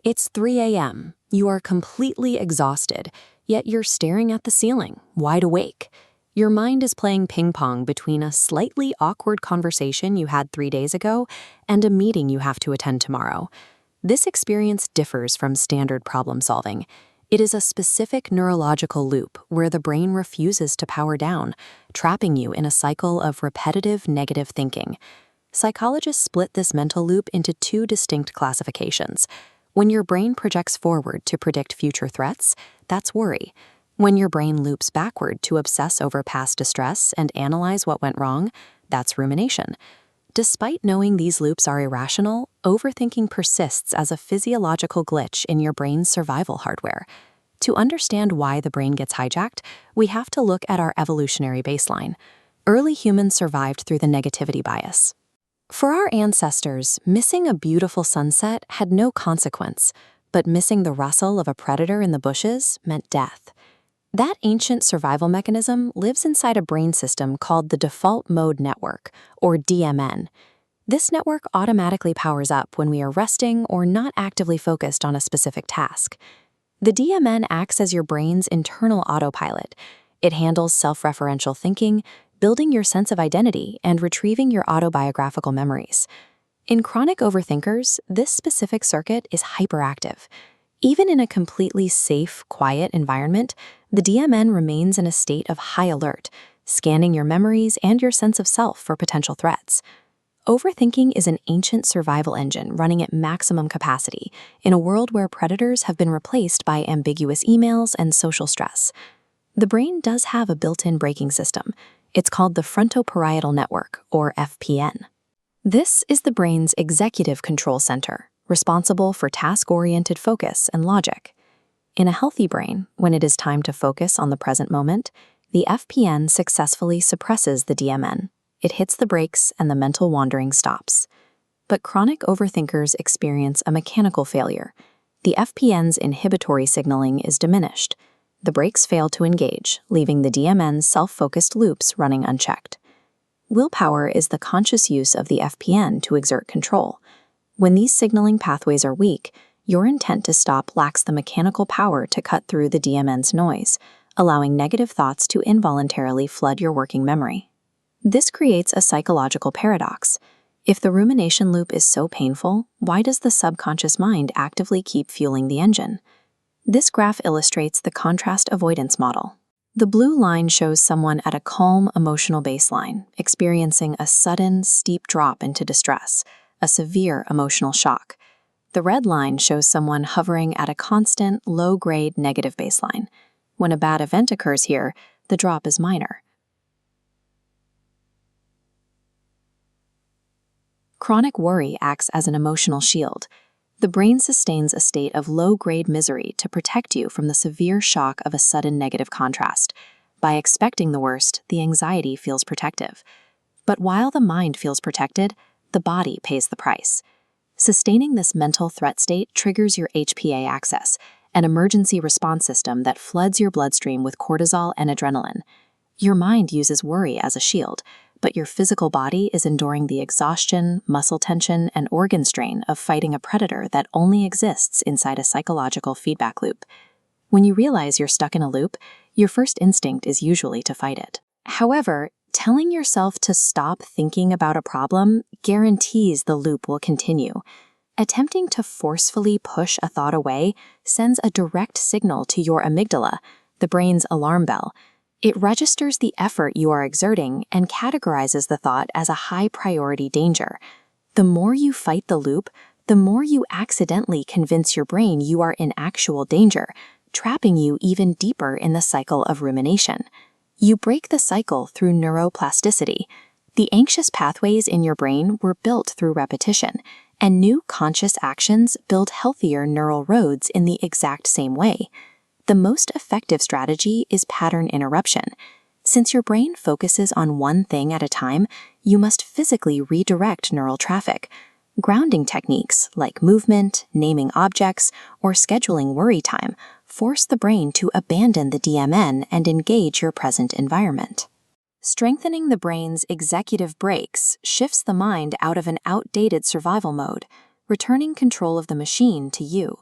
It's 3 a.m. You are completely exhausted, yet you're staring at the ceiling, wide awake. Your mind is playing ping pong between a slightly awkward conversation you had 3 days ago and a meeting you have to attend tomorrow. This experience differs from standard problem solving. It is a specific neurological loop where the brain refuses to power down, trapping you in a cycle of repetitive negative thinking. Psychologists split this mental loop into two distinct classifications. When your brain projects forward to predict future threats, that's worry. When your brain loops backward to obsess over past distress and analyze what went wrong, that's rumination. Despite knowing these loops are irrational, overthinking persists as a physiological glitch in your brain's survival hardware. To understand why the brain gets hijacked, we have to look at our evolutionary baseline. Early humans survived through the negativity bias. For our ancestors, missing a beautiful sunset had no consequence, but missing the rustle of a predator in the bushes meant death. That ancient survival mechanism lives inside a brain system called the default mode network, or DMN. This network automatically powers up when we are resting or not actively focused on a specific task. The DMN acts as your brain's internal autopilot. It handles self-referential thinking, building your sense of identity, and retrieving your autobiographical memories. In chronic overthinkers, this specific circuit is hyperactive. Even in a completely safe, quiet environment, the DMN remains in a state of high alert, scanning your memories and your sense of self for potential threats. Overthinking is an ancient survival engine running at maximum capacity in a world where predators have been replaced by ambiguous emails and social stress. The brain does have a built-in braking system. It's called the frontoparietal network, or FPN. This is the brain's executive control center, responsible for task-oriented focus and logic. In a healthy brain, when it is time to focus on the present moment, the FPN successfully suppresses the DMN. It hits the brakes and the mental wandering stops. But chronic overthinkers experience a mechanical failure. The FPN's inhibitory signaling is diminished. The brakes fail to engage, leaving the DMN's self-focused loops running unchecked. Willpower is the conscious use of the FPN to exert control. When these signaling pathways are weak, your intent to stop lacks the mechanical power to cut through the DMN's noise, allowing negative thoughts to involuntarily flood your working memory. This creates a psychological paradox. If the rumination loop is so painful, why does the subconscious mind actively keep fueling the engine? This graph illustrates the contrast avoidance model. The blue line shows someone at a calm emotional baseline, experiencing a sudden, steep drop into distress, a severe emotional shock. The red line shows someone hovering at a constant, low-grade negative baseline. When a bad event occurs here, the drop is minor. Chronic worry acts as an emotional shield. The brain sustains a state of low-grade misery to protect you from the severe shock of a sudden negative contrast. By expecting the worst, the anxiety feels protective. But while the mind feels protected, the body pays the price. Sustaining this mental threat state triggers your HPA axis, an emergency response system that floods your bloodstream with cortisol and adrenaline. Your mind uses worry as a shield, but your physical body is enduring the exhaustion, muscle tension, and organ strain of fighting a predator that only exists inside a psychological feedback loop. When you realize you're stuck in a loop, your first instinct is usually to fight it. However, telling yourself to stop thinking about a problem guarantees the loop will continue. Attempting to forcefully push a thought away sends a direct signal to your amygdala, the brain's alarm bell. It registers the effort you are exerting and categorizes the thought as a high-priority danger. The more you fight the loop, the more you accidentally convince your brain you are in actual danger, trapping you even deeper in the cycle of rumination. You break the cycle through neuroplasticity. The anxious pathways in your brain were built through repetition, and new conscious actions build healthier neural roads in the exact same way. The most effective strategy is pattern interruption. Since your brain focuses on one thing at a time, you must physically redirect neural traffic. Grounding techniques like movement, naming objects, or scheduling worry time force the brain to abandon the DMN and engage your present environment. Strengthening the brain's executive brakes shifts the mind out of an outdated survival mode, returning control of the machine to you.